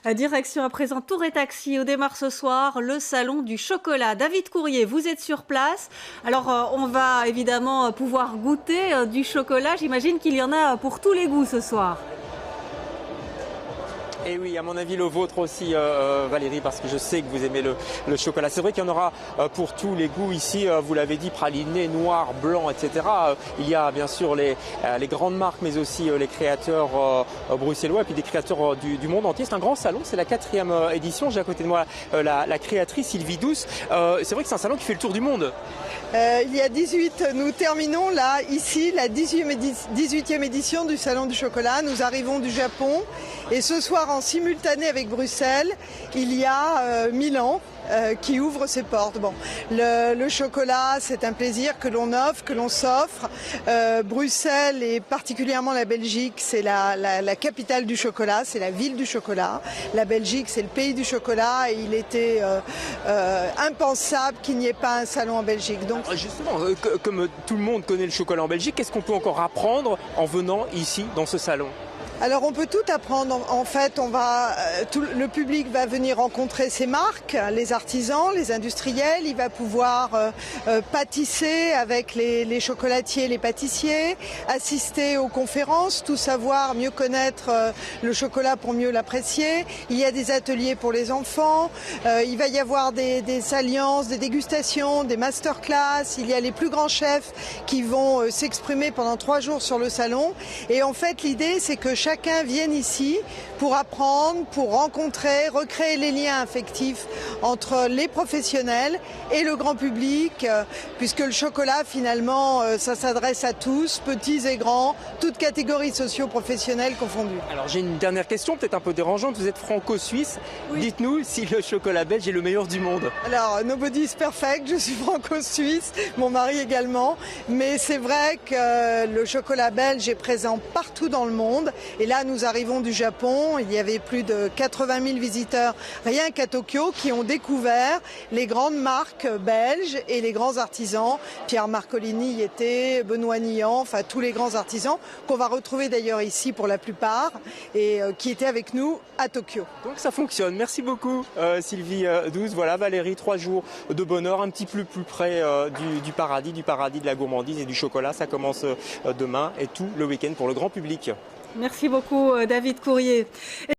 Direction à présent Tour et Taxi, où démarre ce soir le salon du chocolat. David Courrier, vous êtes sur place. Alors on va évidemment pouvoir goûter du chocolat. J'imagine qu'il y en a pour tous les goûts ce soir. Et oui, à mon avis, le vôtre aussi, Valérie, parce que je sais que vous aimez le chocolat. C'est vrai qu'il y en aura pour tous les goûts ici, vous l'avez dit, praliné, noir, blanc, etc. Il y a bien sûr les grandes marques, mais aussi les créateurs bruxellois et puis des créateurs du monde entier. C'est un grand salon, c'est la 4e édition. J'ai à côté de moi la créatrice Sylvie Douce. C'est vrai que c'est un salon qui fait le tour du monde. Il y a 18, nous terminons là, ici, la 18e édition du Salon du Chocolat. Nous arrivons du Japon et ce soir en simultané avec Bruxelles, il y a Milan qui ouvre ses portes. Bon, le chocolat, c'est un plaisir que l'on offre, que l'on s'offre. Bruxelles et particulièrement la Belgique, c'est la capitale du chocolat, c'est la ville du chocolat. La Belgique, c'est le pays du chocolat et il était impensable qu'il n'y ait pas un salon en Belgique. Donc, justement, comme tout le monde connaît le chocolat en Belgique, qu'est-ce qu'on peut encore apprendre en venant ici dans ce salon ? Alors on peut tout apprendre. En fait, le public va venir rencontrer ses marques, les artisans, les industriels. Il va pouvoir pâtisser avec les chocolatiers, les pâtissiers, assister aux conférences, tout savoir, mieux connaître le chocolat pour mieux l'apprécier. Il y a des ateliers pour les enfants. Il va y avoir des alliances, des dégustations, des masterclass. Il y a les plus grands chefs qui vont s'exprimer pendant 3 jours sur le salon. Et en fait, l'idée, c'est que chacun vienne ici pour apprendre, pour rencontrer, recréer les liens affectifs entre les professionnels et le grand public, puisque le chocolat, finalement, ça s'adresse à tous, petits et grands, toutes catégories socio-professionnelles confondues. Alors j'ai une dernière question, peut-être un peu dérangeante. Vous êtes franco-suisse. Oui. Dites-nous si le chocolat belge est le meilleur du monde. Alors, nobody is perfect, je suis franco-suisse, mon mari également, mais c'est vrai que le chocolat belge est présent partout dans le monde. Et là, nous arrivons du Japon. Il y avait plus de 80 000 visiteurs rien qu'à Tokyo qui ont découvert les grandes marques belges et les grands artisans. Pierre Marcolini y était, Benoît Nian, enfin tous les grands artisans qu'on va retrouver d'ailleurs ici pour la plupart et qui étaient avec nous à Tokyo. Donc ça fonctionne. Merci beaucoup Sylvie Douce. Voilà Valérie, 3 jours de bonheur, un petit peu plus près du paradis de la gourmandise et du chocolat. Ça commence demain et tout le week-end pour le grand public. Merci beaucoup David Courrier.